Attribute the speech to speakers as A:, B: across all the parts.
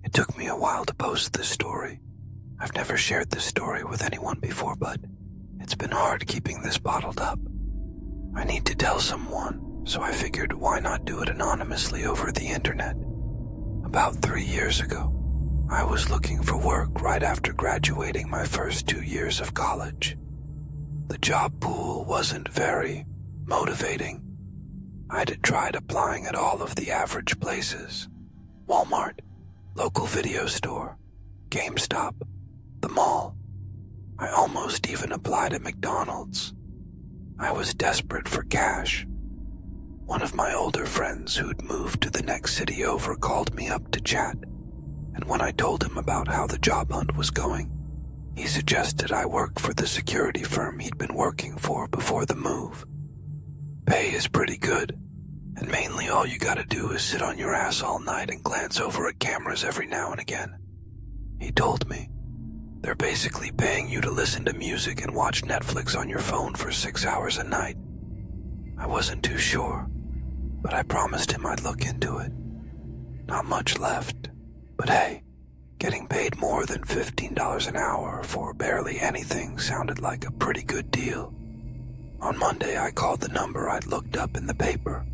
A: It took me a while to post this story. I've never shared this story with anyone before, but it's been hard keeping this bottled up. I need to tell someone, so I figured why not do it anonymously over the internet. About 3 years ago, I was looking for work right after graduating my first 2 years of college. The job pool wasn't very motivating. I'd tried applying at all of the average places: Walmart, local video store, GameStop, the mall. I almost even applied at McDonald's. I was desperate for cash. One of my older friends who'd moved to the next city over called me up to chat, and when I told him about how the job hunt was going, he suggested I work for the security firm he'd been working for before the move. Pay is pretty good, and mainly all you gotta do is sit on your ass all night and glance over at cameras every now and again. He told me, they're basically paying you to listen to music and watch Netflix on your phone for 6 hours a night. I wasn't too sure, but I promised him I'd look into it. Not much left, but hey, getting paid more than $15 an hour for barely anything sounded like a pretty good deal. On Monday, I called the number I'd looked up in the paper.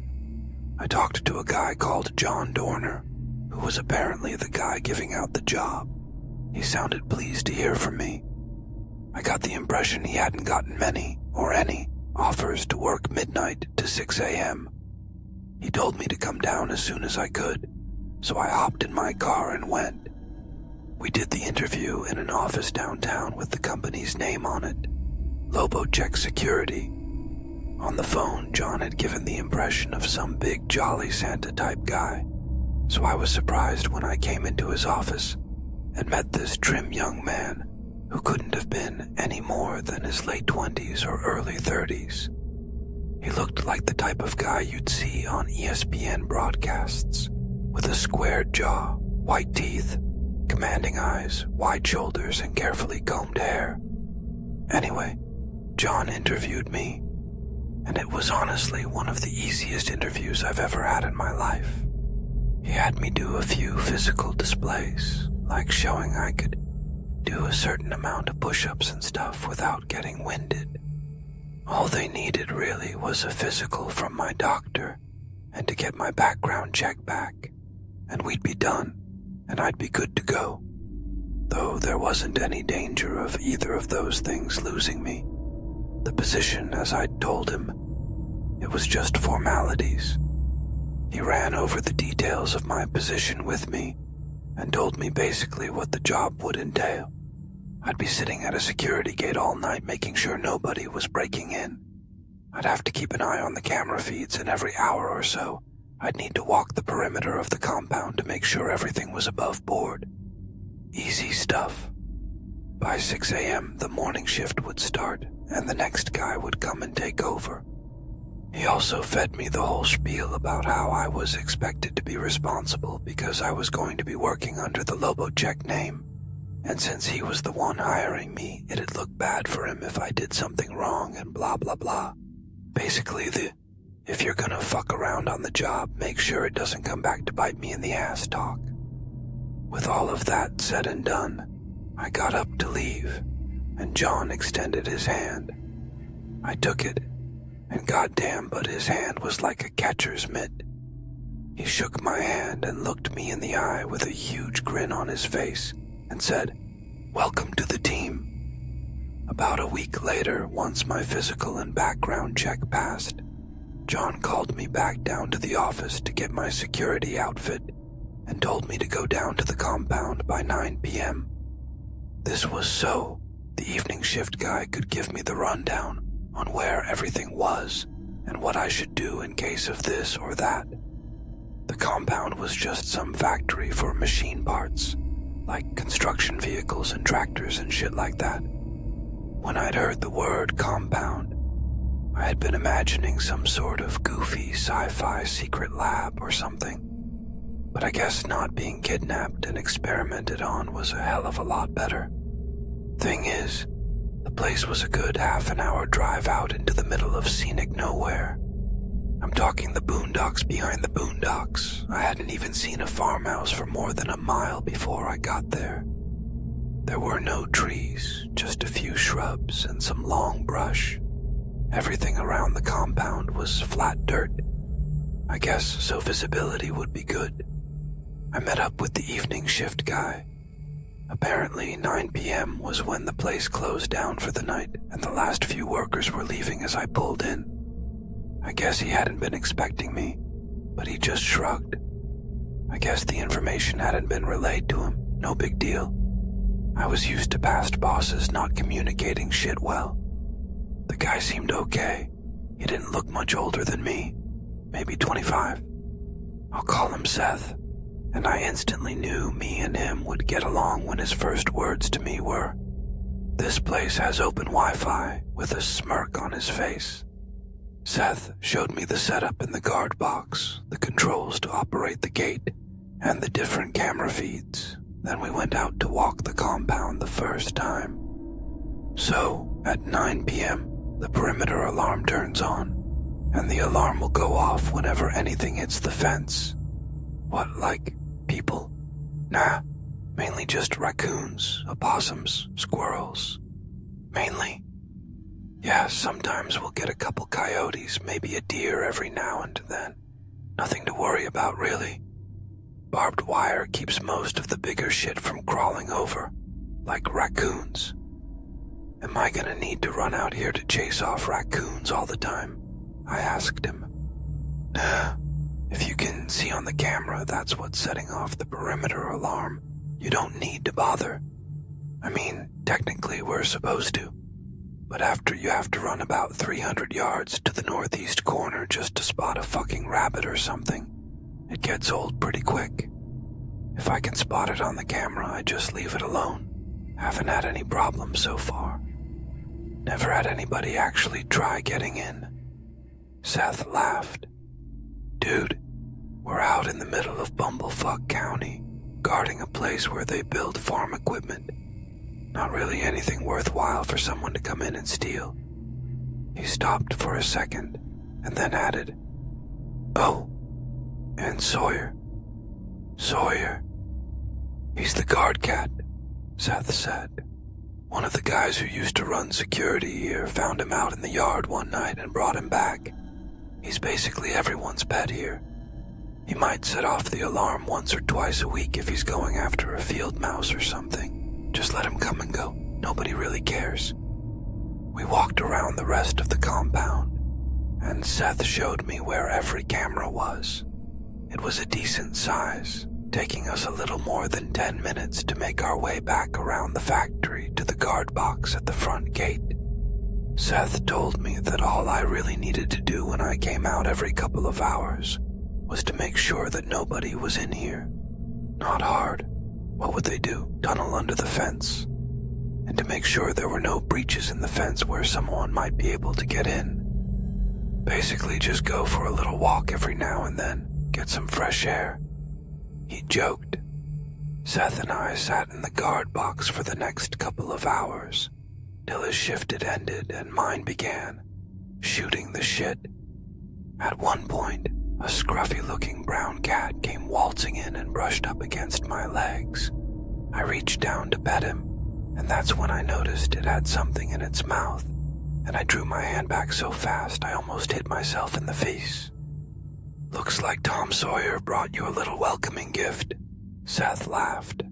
A: I talked to a guy called John Dorner, who was apparently the guy giving out the job. He sounded pleased to hear from me. I got the impression he hadn't gotten many, or any, offers to work midnight to 6 a.m. He told me to come down as soon as I could, so I hopped in my car and went. We did the interview in an office downtown with the company's name on it, Lobocheck Security. On the phone, John had given the impression of some big jolly Santa-type guy, so I was surprised when I came into his office and met this trim young man who couldn't have been any more than his late 20s or early 30s. He looked like the type of guy you'd see on ESPN broadcasts, with a squared jaw, white teeth, commanding eyes, wide shoulders, and carefully combed hair. Anyway, John interviewed me, and it was honestly one of the easiest interviews I've ever had in my life. He had me do a few physical displays, like showing I could do a certain amount of push-ups and stuff without getting winded. All they needed really was a physical from my doctor and to get my background check back, and we'd be done, and I'd be good to go. Though there wasn't any danger of either of those things losing me. The position, as I'd told him, it was just formalities. He ran over the details of my position with me and told me basically what the job would entail. I'd be sitting at a security gate all night making sure nobody was breaking in. I'd have to keep an eye on the camera feeds, and every hour or so, I'd need to walk the perimeter of the compound to make sure everything was above board. Easy stuff. By 6 a.m., the morning shift would start, and the next guy would come and take over. He also fed me the whole spiel about how I was expected to be responsible because I was going to be working under the Lobocheck name, and since he was the one hiring me, it'd look bad for him if I did something wrong and blah blah blah. Basically if you're gonna fuck around on the job, make sure it doesn't come back to bite me in the ass talk. With all of that said and done, I got up to leave, and John extended his hand. I took it, and goddamn, but his hand was like a catcher's mitt. He shook my hand and looked me in the eye with a huge grin on his face and said, "Welcome to the team." About a week later, once my physical and background check passed, John called me back down to the office to get my security outfit and told me to go down to the compound by 9 p.m. This was so the evening shift guy could give me the rundown on where everything was and what I should do in case of this or that. The compound was just some factory for machine parts, like construction vehicles and tractors and shit like that. When I'd heard the word compound, I had been imagining some sort of goofy sci-fi secret lab or something. But I guess not being kidnapped and experimented on was a hell of a lot better. Thing is, the place was a good half an hour drive out into the middle of scenic nowhere. I'm talking the boondocks behind the boondocks. I hadn't even seen a farmhouse for more than a mile before I got there. There were no trees, just a few shrubs and some long brush. Everything around the compound was flat dirt. I guess so visibility would be good. I met up with the evening shift guy. Apparently 9 p.m. was when the place closed down for the night, and the last few workers were leaving as I pulled in. I guess he hadn't been expecting me, but he just shrugged. I guess the information hadn't been relayed to him. No big deal. I was used to past bosses not communicating shit well. The guy seemed okay. He didn't look much older than me, maybe 25. I'll call him Seth, and I instantly knew me and him would get along when his first words to me were, "This place has open Wi-Fi," with a smirk on his face. Seth showed me the setup in the guard box, the controls to operate the gate, and the different camera feeds. Then we went out to walk the compound the first time. So, at 9 p.m., the perimeter alarm turns on, and the alarm will go off whenever anything hits the fence. What, like people? Nah, mainly just raccoons, opossums, squirrels. Mainly. Yeah, sometimes we'll get a couple coyotes, maybe a deer every now and then. Nothing to worry about, really. Barbed wire keeps most of the bigger shit from crawling over, like raccoons. Am I gonna need to run out here to chase off raccoons all the time? I asked him. Nah, if you can see on the camera that's what's setting off the perimeter alarm, you don't need to bother. I mean, technically we're supposed to. But after you have to run about 300 yards to the northeast corner just to spot a fucking rabbit or something, it gets old pretty quick. If I can spot it on the camera, I just leave it alone. Haven't had any problems so far. Never had anybody actually try getting in. Seth laughed. Dude, we're out in the middle of Bumblefuck County, guarding a place where they build farm equipment. Not really anything worthwhile for someone to come in and steal. He stopped for a second, and then added, "Oh, and Sawyer. Sawyer. He's the guard cat," Seth said. "One of the guys who used to run security here found him out in the yard one night and brought him back. He's basically everyone's pet here. He might set off the alarm once or twice a week if he's going after a field mouse or something. Just let him come and go. Nobody really cares." We walked around the rest of the compound, and Seth showed me where every camera was. It was a decent size, taking us a little more than 10 minutes to make our way back around the factory to the guard box at the front gate. Seth told me that all I really needed to do when I came out every couple of hours was to make sure that nobody was in here. Not hard. What would they do? Tunnel under the fence? And to make sure there were no breaches in the fence where someone might be able to get in. Basically just go for a little walk every now and then, get some fresh air. He joked. Seth and I sat in the guard box for the next couple of hours, till his shift had ended and mine began, shooting the shit. At one point, a scruffy-looking brown cat came waltzing in and brushed up against my legs. I reached down to pet him, and that's when I noticed it had something in its mouth, and I drew my hand back so fast I almost hit myself in the face. "Looks like Tom Sawyer brought you a little welcoming gift," Seth laughed.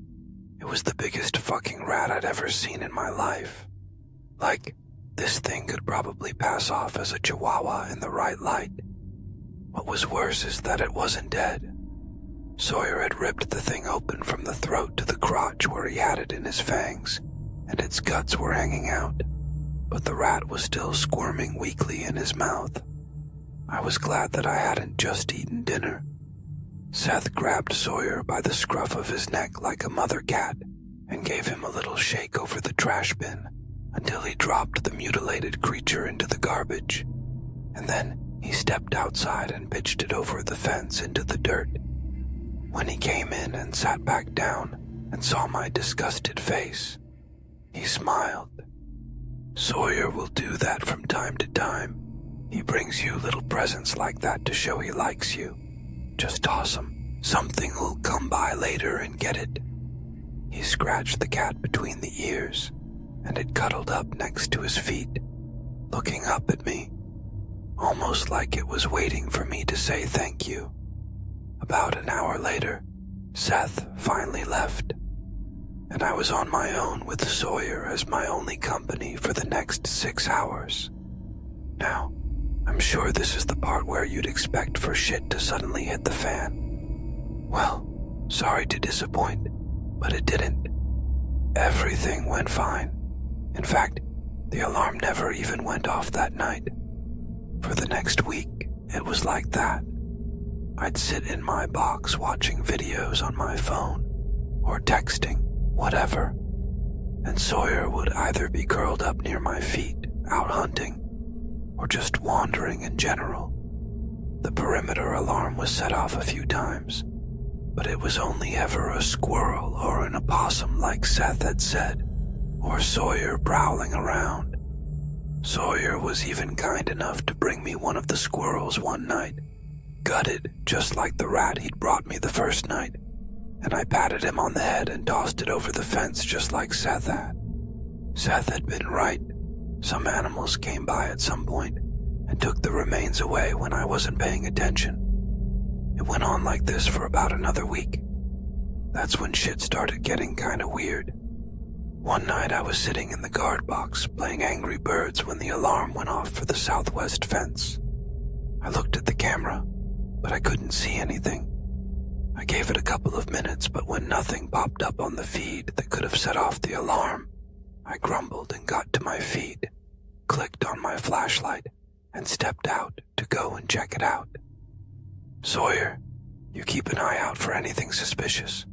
A: It was the biggest fucking rat I'd ever seen in my life. Like, this thing could probably pass off as a chihuahua in the right light. What was worse is that it wasn't dead. Sawyer had ripped the thing open from the throat to the crotch where he had it in his fangs, and its guts were hanging out, but the rat was still squirming weakly in his mouth. I was glad that I hadn't just eaten dinner. Seth grabbed Sawyer by the scruff of his neck like a mother cat and gave him a little shake over the trash bin until he dropped the mutilated creature into the garbage, and then he stepped outside and pitched it over the fence into the dirt. When he came in and sat back down and saw my disgusted face, he smiled. "Sawyer will do that from time to time. He brings you little presents like that to show he likes you. Just toss him. Something will come by later and get it. He scratched the cat between the ears, and it cuddled up next to his feet, looking up at me, almost like it was waiting for me to say thank you. About an hour later, Seth finally left, and I was on my own with Sawyer as my only company for the next 6 hours. Now, I'm sure this is the part where you'd expect for shit to suddenly hit the fan. Well, sorry to disappoint, but it didn't. Everything went fine. In fact, the alarm never even went off that night. For the next week, it was like that. I'd sit in my box watching videos on my phone, or texting, whatever, and Sawyer would either be curled up near my feet, out hunting, or just wandering in general. The perimeter alarm was set off a few times, but it was only ever a squirrel or an opossum like Seth had said, or Sawyer prowling around. Sawyer was even kind enough to bring me one of the squirrels one night, gutted just like the rat he'd brought me the first night, and I patted him on the head and tossed it over the fence just like Seth had. Seth had been right. Some animals came by at some point and took the remains away when I wasn't paying attention. It went on like this for about another week. That's when shit started getting kinda weird. One night I was sitting in the guard box playing Angry Birds when the alarm went off for the southwest fence. I looked at the camera, but I couldn't see anything. I gave it a couple of minutes, but when nothing popped up on the feed that could have set off the alarm, I grumbled and got to my feed, clicked on my flashlight, and stepped out to go and check it out. Sawyer, you keep an eye out for anything suspicious.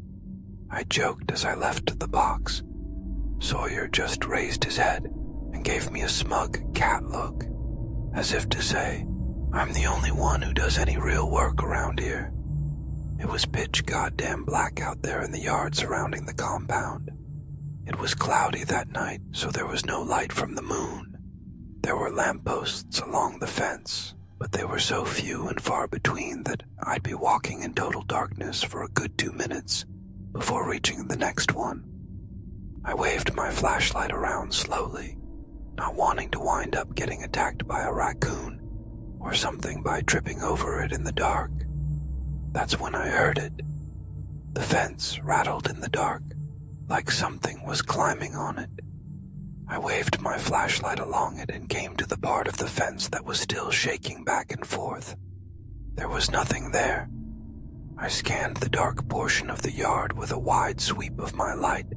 A: I joked as I left the box. Sawyer just raised his head and gave me a smug cat look, as if to say, I'm the only one who does any real work around here. It was pitch goddamn black out there in the yard surrounding the compound. It was cloudy that night, so there was no light from the moon. There were lampposts along the fence, but they were so few and far between that I'd be walking in total darkness for a good 2 minutes before reaching the next one. I waved my flashlight around slowly, not wanting to wind up getting attacked by a raccoon or something by tripping over it in the dark. That's when I heard it. The fence rattled in the dark, like something was climbing on it. I waved my flashlight along it and came to the part of the fence that was still shaking back and forth. There was nothing there. I scanned the dark portion of the yard with a wide sweep of my light,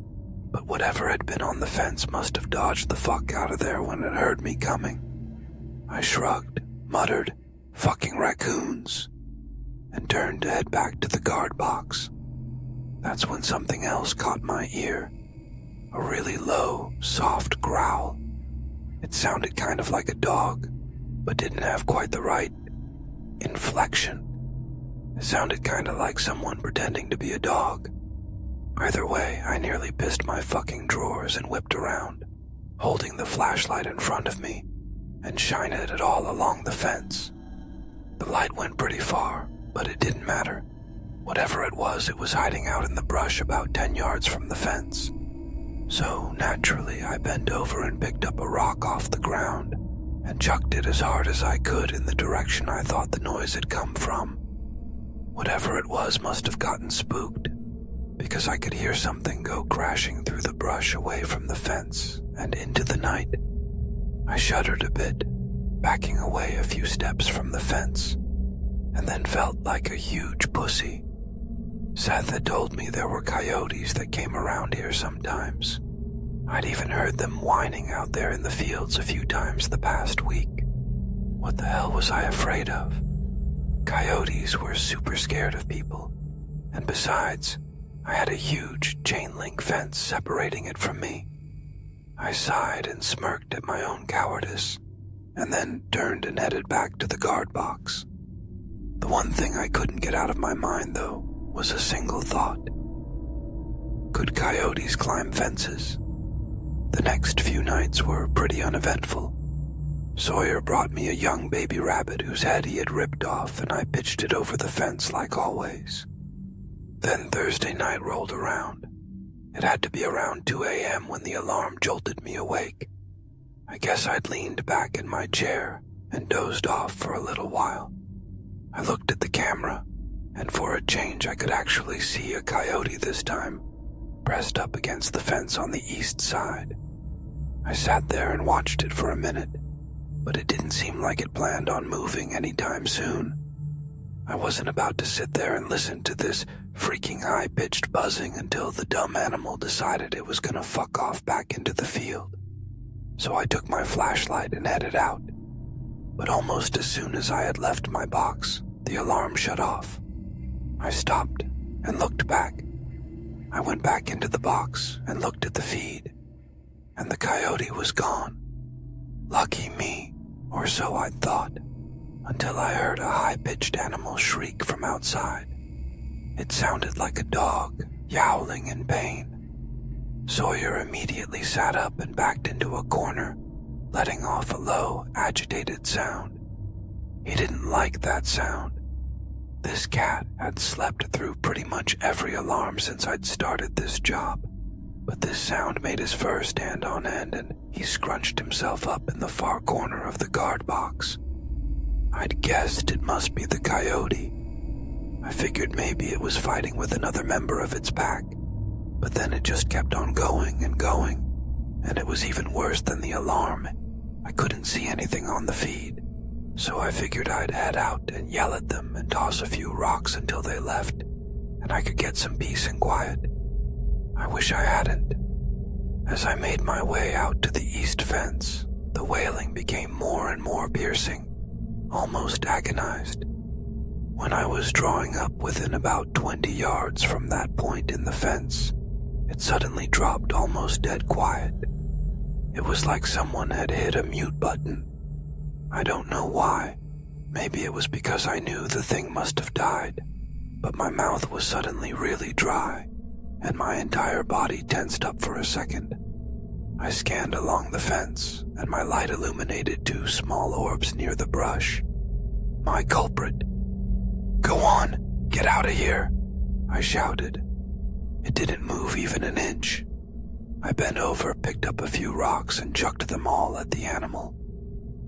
A: but whatever had been on the fence must have dodged the fuck out of there when it heard me coming. I shrugged, muttered, "Fucking raccoons," and turned to head back to the guard box. That's when something else caught my ear. A really low, soft growl. It sounded kind of like a dog, but didn't have quite the right inflection. It sounded kind of like someone pretending to be a dog. Either way, I nearly pissed my fucking drawers and whipped around, holding the flashlight in front of me and shining it all along the fence. The light went pretty far, but it didn't matter. Whatever it was hiding out in the brush about 10 yards from the fence. So naturally, I bent over and picked up a rock off the ground and chucked it as hard as I could in the direction I thought the noise had come from. Whatever it was must have gotten spooked, because I could hear something go crashing through the brush away from the fence and into the night. I shuddered a bit, backing away a few steps from the fence, and then felt like a huge pussy. Seth had told me there were coyotes that came around here sometimes. I'd even heard them whining out there in the fields a few times the past week. What the hell was I afraid of? Coyotes were super scared of people, and besides, I had a huge chain-link fence separating it from me. I sighed and smirked at my own cowardice, and then turned and headed back to the guard box. The one thing I couldn't get out of my mind, though, was a single thought. Could coyotes climb fences? The next few nights were pretty uneventful. Sawyer brought me a young baby rabbit whose head he had ripped off, and I pitched it over the fence like always. Then Thursday night rolled around. It had to be around 2 a.m. when the alarm jolted me awake. I guess I'd leaned back in my chair and dozed off for a little while. I looked at the camera, and for a change I could actually see a coyote this time, pressed up against the fence on the east side. I sat there and watched it for a minute, but it didn't seem like it planned on moving anytime soon. I wasn't about to sit there and listen to this freaking high-pitched buzzing until the dumb animal decided it was gonna fuck off back into the field. So I took my flashlight and headed out. But almost as soon as I had left my box, the alarm shut off. I stopped and looked back. I went back into the box and looked at the feed, and the coyote was gone. Lucky me, or so I'd thought, until I heard a high-pitched animal shriek from outside. It sounded like a dog, yowling in pain. Sawyer immediately sat up and backed into a corner, letting off a low, agitated sound. He didn't like that sound. This cat had slept through pretty much every alarm since I'd started this job, but this sound made his fur stand on end, and he scrunched himself up in the far corner of the guard box. I'd guessed it must be the coyote. I figured maybe it was fighting with another member of its pack, but then it just kept on going and going, and it was even worse than the alarm. I couldn't see anything on the feed, so I figured I'd head out and yell at them and toss a few rocks until they left, and I could get some peace and quiet. I wish I hadn't. As I made my way out to the east fence, the wailing became more and more piercing, almost agonized. When I was drawing up within about 20 yards from that point in the fence, it suddenly dropped almost dead quiet. It was like someone had hit a mute button. I don't know why. Maybe it was because I knew the thing must have died, but my mouth was suddenly really dry, and my entire body tensed up for a second. I scanned along the fence, and my light illuminated 2 small orbs near the brush. My culprit. "Go on, get out of here," I shouted. It didn't move even an inch. I bent over, picked up a few rocks, and chucked them all at the animal.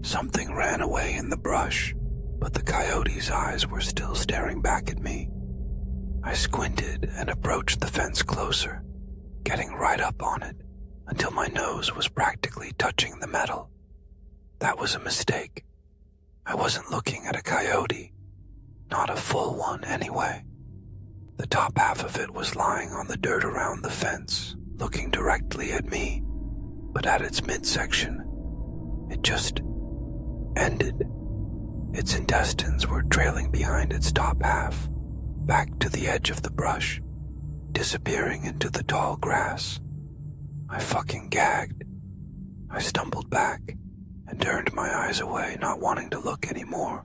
A: Something ran away in the brush, but the coyote's eyes were still staring back at me. I squinted and approached the fence closer, getting right up on it until my nose was practically touching the metal. That was a mistake. I wasn't looking at a coyote, not a full one anyway. The top half of it was lying on the dirt around the fence, looking directly at me, but at its midsection, it just ended. Its intestines were trailing behind its top half, back to the edge of the brush, disappearing into the tall grass. I fucking gagged. I stumbled back and turned my eyes away, not wanting to look anymore,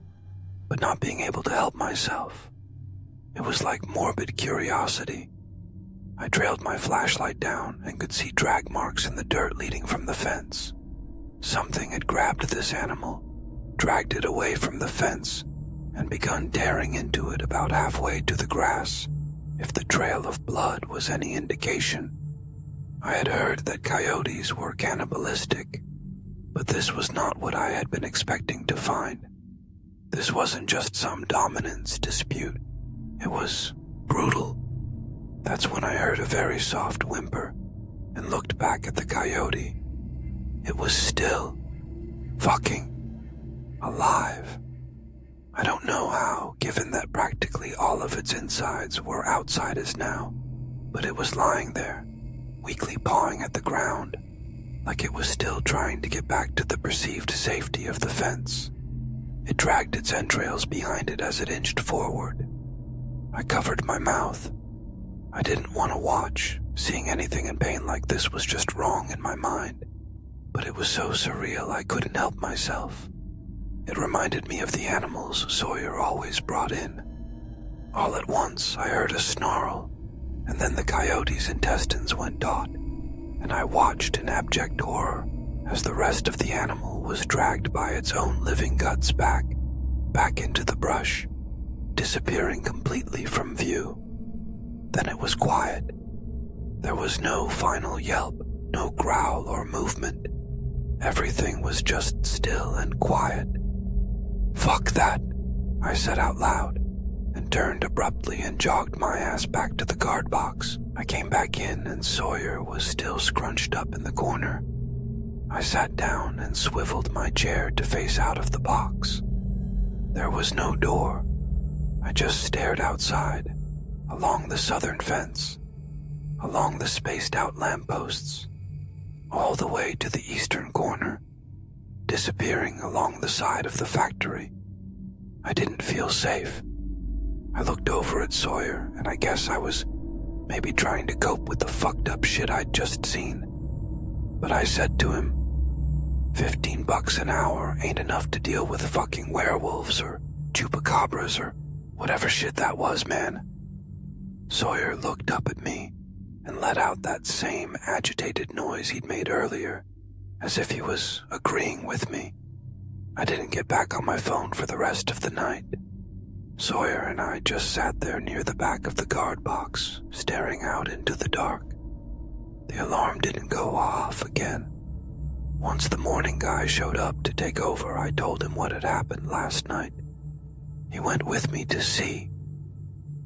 A: but not being able to help myself. It was like morbid curiosity. I trailed my flashlight down and could see drag marks in the dirt leading from the fence. Something had grabbed this animal, dragged it away from the fence, and begun tearing into it about halfway to the grass, if the trail of blood was any indication. I had heard that coyotes were cannibalistic, but this was not what I had been expecting to find. This wasn't just some dominance dispute. It was brutal. That's when I heard a very soft whimper and looked back at the coyote. It was still fucking alive. I don't know how, given that practically all of its insides were outside as now, but it was lying there, weakly pawing at the ground, like it was still trying to get back to the perceived safety of the fence. It dragged its entrails behind it as it inched forward. I covered my mouth. I didn't want to watch. Seeing anything in pain like this was just wrong in my mind, but it was so surreal I couldn't help myself. It reminded me of the animals Sawyer always brought in. All at once, I heard a snarl, and then the coyote's intestines went taut, and I watched in abject horror as the rest of the animal animal was dragged by its own living guts back into the brush, disappearing completely from view. Then it was quiet. There was no final yelp, no growl or movement. Everything was just still and quiet. "Fuck that," I said out loud, and turned abruptly and jogged my ass back to the guard box. I came back in and Sawyer was still scrunched up in the corner. I sat down and swiveled my chair to face out of the box. There was no door. I just stared outside, along the southern fence, along the spaced-out lampposts, all the way to the eastern corner, disappearing along the side of the factory. I didn't feel safe. I looked over at Sawyer, and I guess I was maybe trying to cope with the fucked up shit I'd just seen. But I said to him, $15 an hour ain't enough to deal with fucking werewolves or chupacabras or whatever shit that was, man. Sawyer looked up at me and let out that same agitated noise he'd made earlier, as if he was agreeing with me. I didn't get back on my phone for the rest of the night. Sawyer and I just sat there near the back of the guard box, staring out into the dark. The alarm didn't go off again. Once the morning guy showed up to take over, I told him what had happened last night. He went with me to see.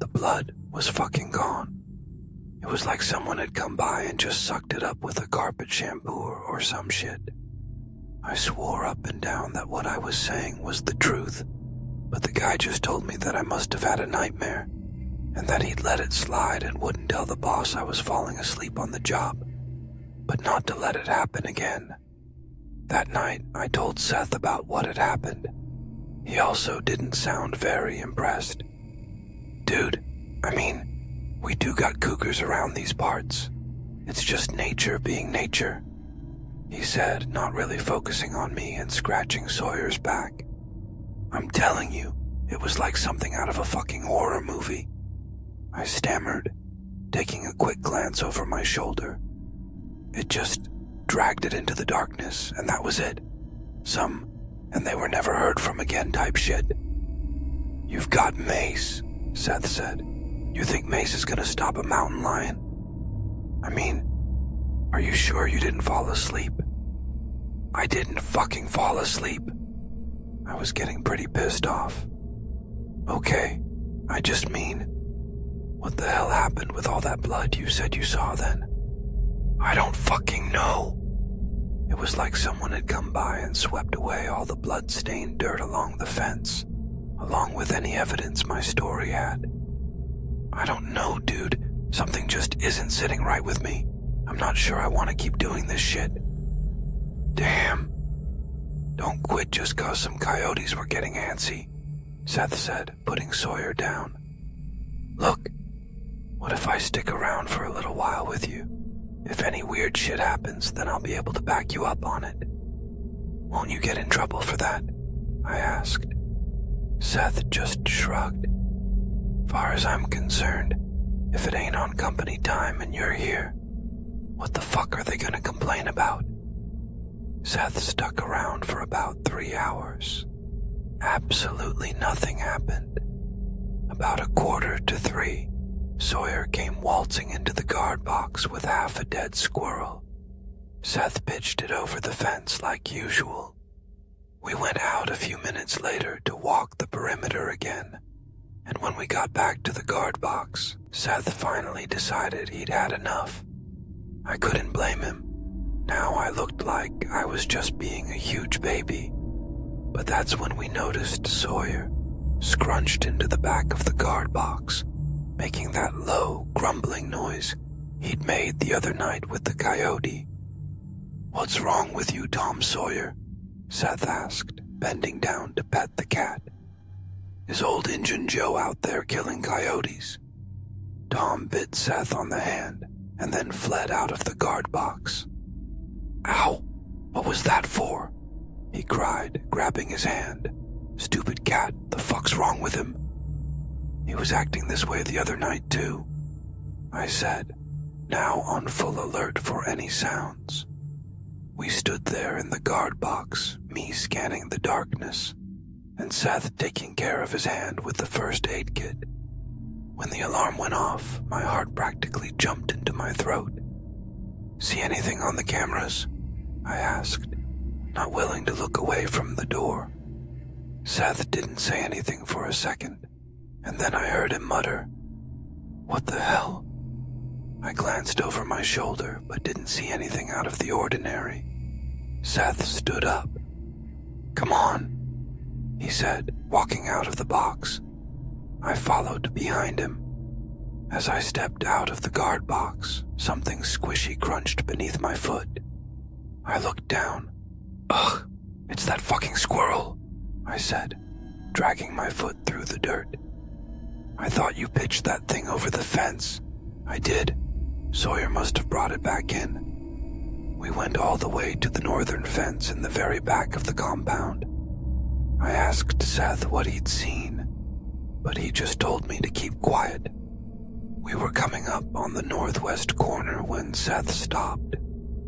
A: The blood was fucking gone. It was like someone had come by and just sucked it up with a carpet shampoo or some shit. I swore up and down that what I was saying was the truth, but the guy just told me that I must have had a nightmare, and that he'd let it slide and wouldn't tell the boss I was falling asleep on the job, but not to let it happen again. That night, I told Seth about what had happened. He also didn't sound very impressed. "Dude, I mean, we do got cougars around these parts. It's just nature being nature," he said, not really focusing on me and scratching Sawyer's back. "I'm telling you, it was like something out of a fucking horror movie," I stammered, taking a quick glance over my shoulder. "It just dragged it into the darkness, and that was it. And they were never heard from again type shit." "You've got mace," Seth said. "You think mace is gonna stop a mountain lion? I mean, are you sure you didn't fall asleep?" "I didn't fucking fall asleep." I was getting pretty pissed off. "Okay, I just mean, what the hell happened with all that blood you said you saw then?" "I don't fucking know." It was like someone had come by and swept away all the blood-stained dirt along the fence, along with any evidence my story had. "I don't know, dude. Something just isn't sitting right with me. I'm not sure I want to keep doing this shit." "Damn. Don't quit just 'cause some coyotes were getting antsy," Seth said, putting Sawyer down. "Look, what if I stick around for a little while with you? If any weird shit happens, then I'll be able to back you up on it. Won't you get in trouble for that?" I asked. Seth just shrugged. "Far as I'm concerned, if it ain't on company time and you're here, what the fuck are they gonna complain about?" Seth stuck around for about 3 hours. Absolutely nothing happened. About 2:45, Sawyer came waltzing into the guard box with half a dead squirrel. Seth pitched it over the fence like usual. We went out a few minutes later to walk the perimeter again, and when we got back to the guard box, Seth finally decided he'd had enough. I couldn't blame him. Now I looked like I was just being a huge baby. But that's when we noticed Sawyer, scrunched into the back of the guard box, making that low, grumbling noise he'd made the other night with the coyote. "What's wrong with you, Tom Sawyer?" Seth asked, bending down to pet the cat. "Is old Injun Joe out there killing coyotes?" Tom bit Seth on the hand and then fled out of the guard box. "Ow! What was that for?" he cried, grabbing his hand. "Stupid cat, the fuck's wrong with him?" "He was acting this way the other night too," I said, now on full alert for any sounds. We stood there in the guard box, me scanning the darkness, and Seth taking care of his hand with the first aid kit. When the alarm went off, my heart practically jumped into my throat. "See anything on the cameras?" I asked, not willing to look away from the door. Seth didn't say anything for a second, and then I heard him mutter, "What the hell?" I glanced over my shoulder but didn't see anything out of the ordinary. Seth stood up. "Come on," he said, walking out of the box. I followed behind him. As I stepped out of the guard box, something squishy crunched beneath my foot. I looked down. "Ugh, it's that fucking squirrel," I said, dragging my foot through the dirt. "I thought you pitched that thing over the fence." "I did. Sawyer must have brought it back in." We went all the way to the northern fence in the very back of the compound. I asked Seth what he'd seen, but he just told me to keep quiet. We were coming up on the northwest corner when Seth stopped,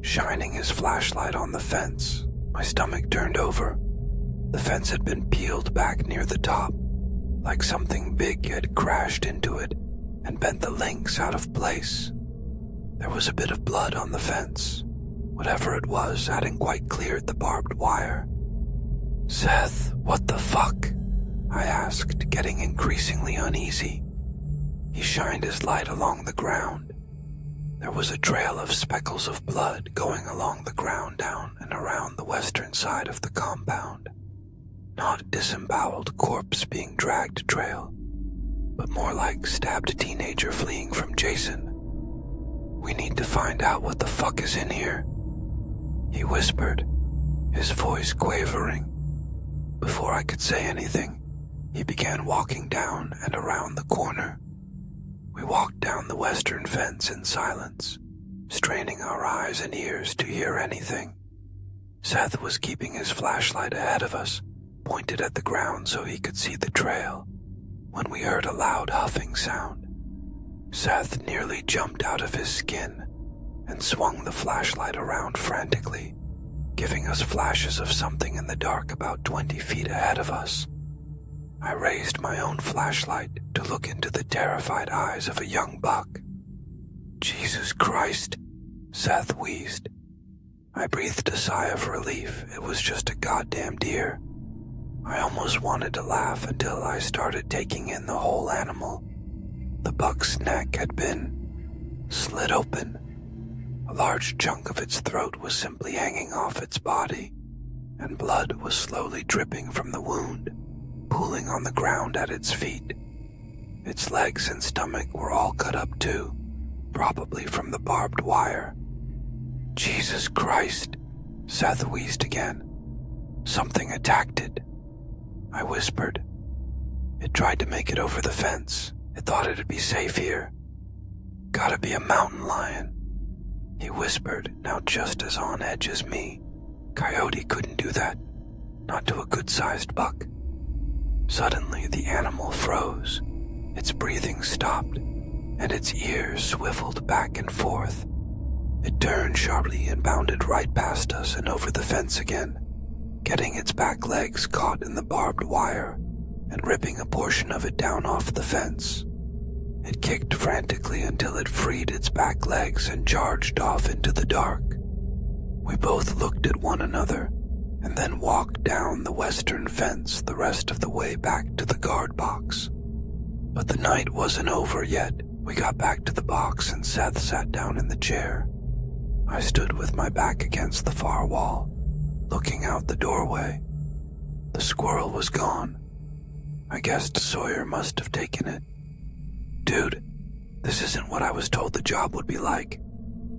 A: shining his flashlight on the fence. My stomach turned over. The fence had been peeled back near the top, like something big had crashed into it and bent the links out of place. There was a bit of blood on the fence. Whatever it was hadn't quite cleared the barbed wire. "Seth, what the fuck?" I asked, getting increasingly uneasy. He shined his light along the ground. There was a trail of speckles of blood going along the ground down and around the western side of the compound. Not a disemboweled corpse being dragged trail, but more like stabbed teenager fleeing from Jason. "We need to find out what the fuck is in here," he whispered, his voice quavering. Before I could say anything, he began walking down and around the corner. We walked down the western fence in silence, straining our eyes and ears to hear anything. Seth was keeping his flashlight ahead of us, pointed at the ground so he could see the trail, when we heard a loud huffing sound. Seth nearly jumped out of his skin and swung the flashlight around frantically, giving us flashes of something in the dark about 20 feet ahead of us. I raised my own flashlight to look into the terrified eyes of a young buck. "Jesus Christ," Seth wheezed. I breathed a sigh of relief. It was just a goddamn deer. I almost wanted to laugh until I started taking in the whole animal. The buck's neck had been slit open. A large chunk of its throat was simply hanging off its body, and blood was slowly dripping from the wound, pooling on the ground at its feet. Its legs and stomach were all cut up too, probably from the barbed wire. "Jesus Christ," Seth wheezed again. "Something attacked it," I whispered. "It tried to make it over the fence. It thought it'd be safe here. Gotta be a mountain lion," he whispered, now just as on edge as me. "Coyote couldn't do that. Not to a good-sized buck." Suddenly, the animal froze. Its breathing stopped, and its ears swiveled back and forth. It turned sharply and bounded right past us and over the fence again, getting its back legs caught in the barbed wire and ripping a portion of it down off the fence. It kicked frantically until it freed its back legs and charged off into the dark. We both looked at one another and then walked down the western fence the rest of the way back to the guard box. But the night wasn't over yet. We got back to the box and Seth sat down in the chair. I stood with my back against the far wall, looking out the doorway. The squirrel was gone. I guessed Sawyer must have taken it. "Dude, this isn't what I was told the job would be like.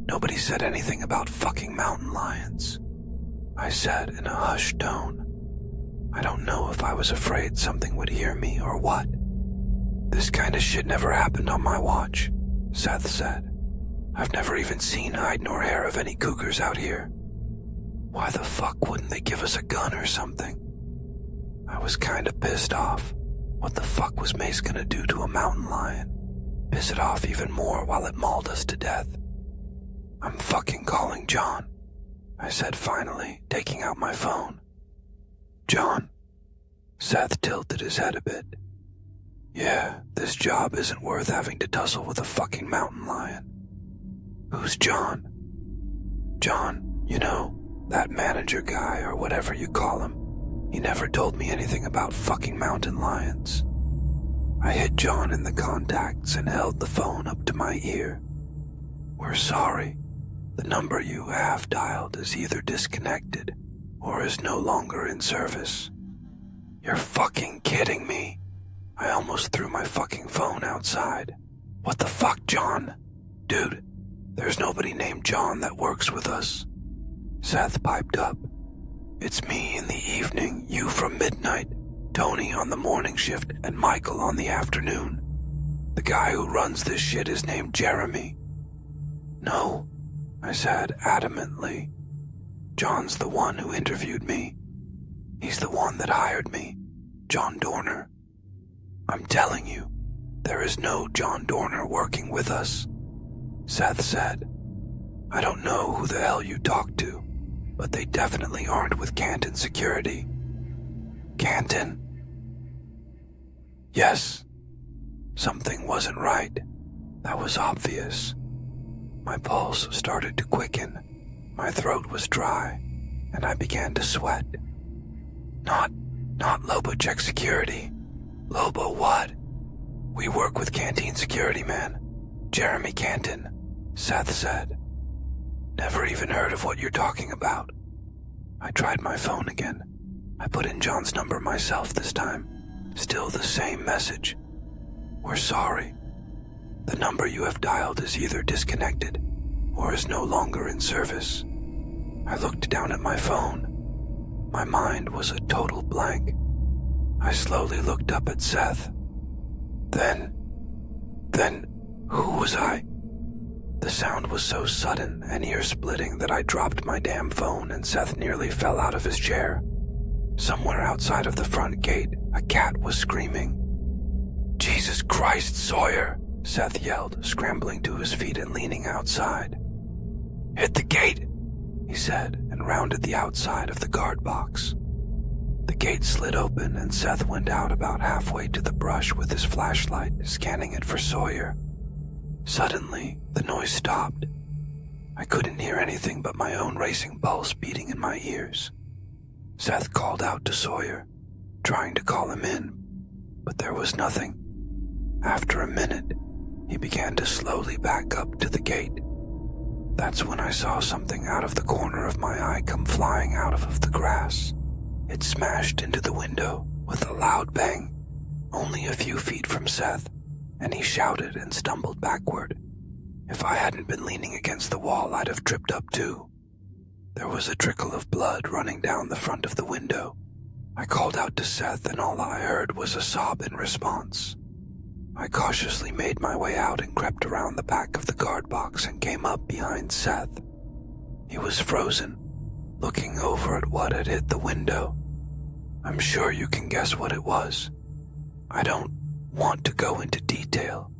A: Nobody said anything about fucking mountain lions," I said in a hushed tone. I don't know if I was afraid something would hear me or what. "This kind of shit never happened on my watch," Seth said. "I've never even seen hide nor hair of any cougars out here. Why the fuck wouldn't they give us a gun or something?" I was kinda pissed off. What the fuck was Mace gonna do to a mountain lion? Piss it off even more while it mauled us to death? "I'm fucking calling John," I said finally, taking out my phone. John. Seth tilted his head a bit. Yeah, this job isn't worth having to tussle with a fucking mountain lion. Who's John? John, you know, that manager guy or whatever you call him. He never told me anything about fucking mountain lions. I hit John in the contacts and held the phone up to my ear. We're sorry. The number you have dialed is either disconnected or is no longer in service. You're fucking kidding me. I almost threw my fucking phone outside. What the fuck, John? Dude, there's nobody named John that works with us. Seth piped up. It's me in the evening, you from midnight, Tony on the morning shift, and Michael on the afternoon. The guy who runs this shit is named Jeremy. No, I said adamantly. John's the one who interviewed me. He's the one that hired me, John Dorner. I'm telling you, there is no John Dorner working with us. Seth said, I don't know who the hell you talked to, but they definitely aren't with Canton Security. Canton? Yes. Something wasn't right. That was obvious. My pulse started to quicken. My throat was dry, and I began to sweat. Not Lobo Check Security. Lobo what? We work with Canteen Security, man. Jeremy Canton, Seth said. Never even heard of what you're talking about. I tried my phone again. I put in John's number myself this time. Still the same message. We're sorry. The number you have dialed is either disconnected or is no longer in service. I looked down at my phone. My mind was a total blank. I slowly looked up at Seth. Then, who was I? The sound was so sudden and ear-splitting that I dropped my damn phone and Seth nearly fell out of his chair. Somewhere outside of the front gate, a cat was screaming. Jesus Christ, Sawyer, Seth yelled, scrambling to his feet and leaning outside. Hit the gate, he said, and rounded the outside of the guard box. The gate slid open and Seth went out about halfway to the brush with his flashlight, scanning it for Sawyer. Suddenly, the noise stopped. I couldn't hear anything but my own racing pulse beating in my ears. Seth called out to Sawyer, trying to call him in, but there was nothing. After a minute, he began to slowly back up to the gate. That's when I saw something out of the corner of my eye come flying out of the grass. It smashed into the window with a loud bang, only a few feet from Seth, and he shouted and stumbled backward. If I hadn't been leaning against the wall, I'd have tripped up too. There was a trickle of blood running down the front of the window. I called out to Seth, and all I heard was a sob in response. I cautiously made my way out and crept around the back of the guard box and came up behind Seth. He was frozen, looking over at what had hit the window. I'm sure you can guess what it was. I don't want to go into detail.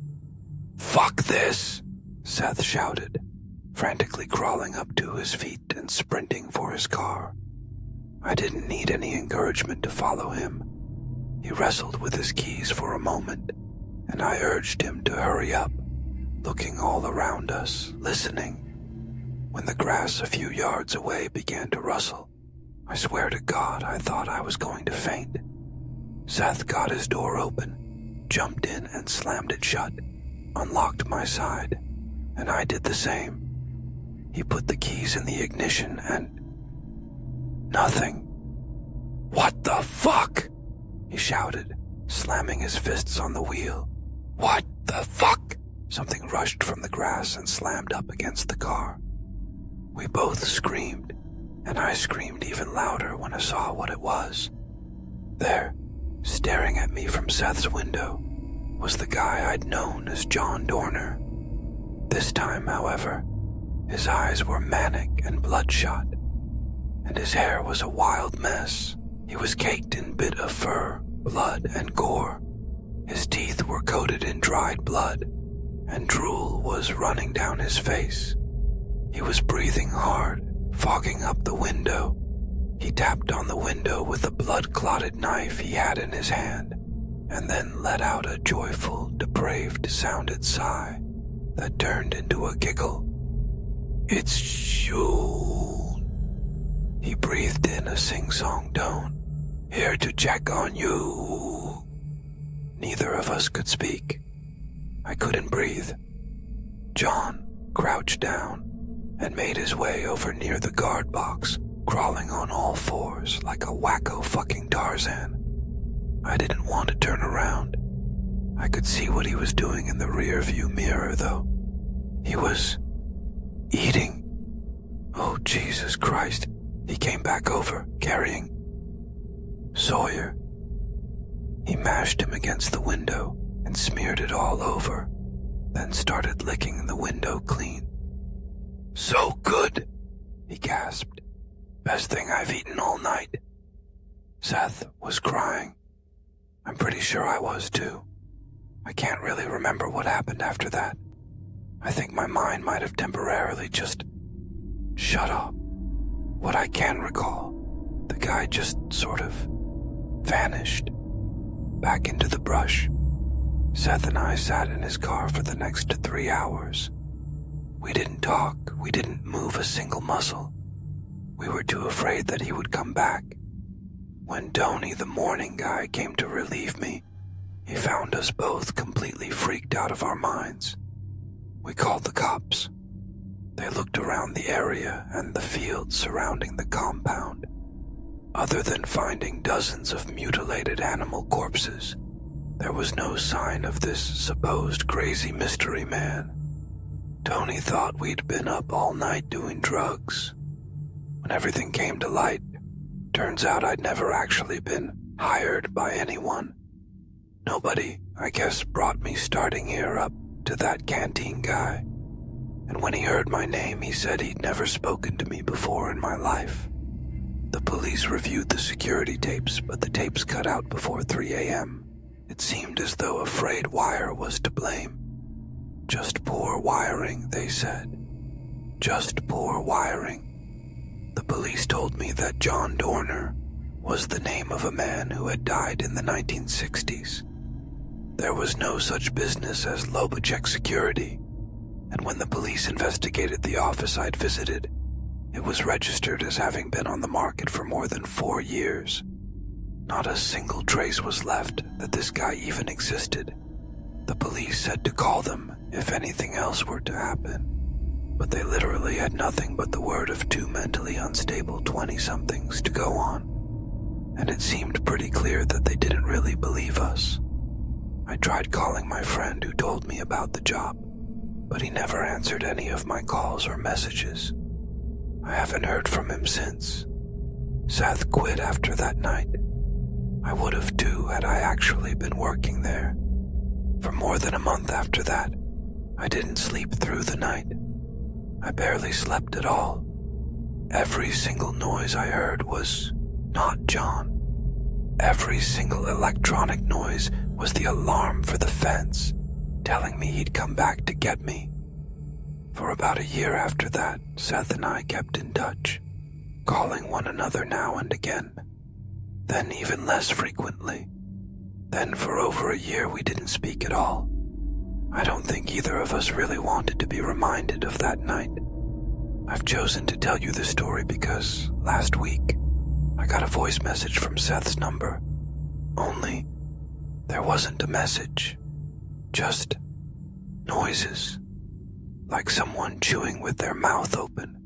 A: Fuck this, Seth shouted, frantically crawling up to his feet and sprinting for his car. I didn't need any encouragement to follow him. He wrestled with his keys for a moment, and I urged him to hurry up, looking all around us, listening. When the grass a few yards away began to rustle, I swear to God I thought I was going to faint. Seth got his door open, jumped in and slammed it shut, unlocked my side, and I did the same. He put the keys in the ignition and... nothing. What the fuck? He shouted, slamming his fists on the wheel. What the fuck? Something rushed from the grass and slammed up against the car. We both screamed, and I screamed even louder when I saw what it was. There, staring at me from Seth's window, was the guy I'd known as John Dorner. This time, however, his eyes were manic and bloodshot, and his hair was a wild mess. He was caked in bit of fur, blood, and gore. His teeth were coated in dried blood, and drool was running down his face. He was breathing hard fogging up the window. He tapped on the window with a blood-clotted knife he had in his hand, and then let out a joyful, depraved-sounded sigh that turned into a giggle. "It's you." He breathed in a sing-song tone. "Here to check on you." Neither of us could speak. I couldn't breathe. John crouched down and made his way over near the guard box, crawling on all fours like a wacko fucking Tarzan. I didn't want to turn around. I could see what he was doing in the rear-view mirror, though. He was eating. Oh, Jesus Christ. He came back over, carrying Sawyer. He mashed him against the window and smeared it all over, then started licking the window clean. "So good," he gasped. "Best thing I've eaten all night." Seth was crying. I'm pretty sure I was too. I can't really remember what happened after that. I think my mind might have temporarily just shut off. What I can recall, the guy just sort of vanished back into the brush. Seth and I sat in his car for the next 3 hours. We didn't talk, we didn't move a single muscle. We were too afraid that he would come back. When Tony, the morning guy, came to relieve me, he found us both completely freaked out of our minds. We called the cops. They looked around the area and the fields surrounding the compound. Other than finding dozens of mutilated animal corpses, there was no sign of this supposed crazy mystery man. Tony thought we'd been up all night doing drugs. When everything came to light, turns out I'd never actually been hired by anyone. Nobody, I guess, brought me starting here up to that canteen guy. And when he heard my name, he said he'd never spoken to me before in my life. The police reviewed the security tapes, but the tapes cut out before 3 a.m. It seemed as though a frayed wire was to blame. Just poor wiring, they said. Just poor wiring. The police told me that John Dorner was the name of a man who had died in the 1960s. There was no such business as Lobachek Security, and when the police investigated the office I'd visited, it was registered as having been on the market for more than 4 years. Not a single trace was left that this guy even existed. The police said to call them if anything else were to happen, but they literally had nothing but the word of 2 mentally unstable 20-somethings to go on, and it seemed pretty clear that they didn't really believe us. I tried calling my friend who told me about the job, but he never answered any of my calls or messages. I haven't heard from him since. Seth quit after that night. I would have too had I actually been working there. For more than a month after that, I didn't sleep through the night. I barely slept at all. Every single noise I heard was not John. Every single electronic noise was the alarm for the fence, telling me he'd come back to get me. For about a year after that, Seth and I kept in touch, calling one another now and again, then even less frequently. Then for over a year we didn't speak at all. I don't think either of us really wanted to be reminded of that night. I've chosen to tell you the story because last week I got a voice message from Seth's number. Only there wasn't a message, just noises, like someone chewing with their mouth open.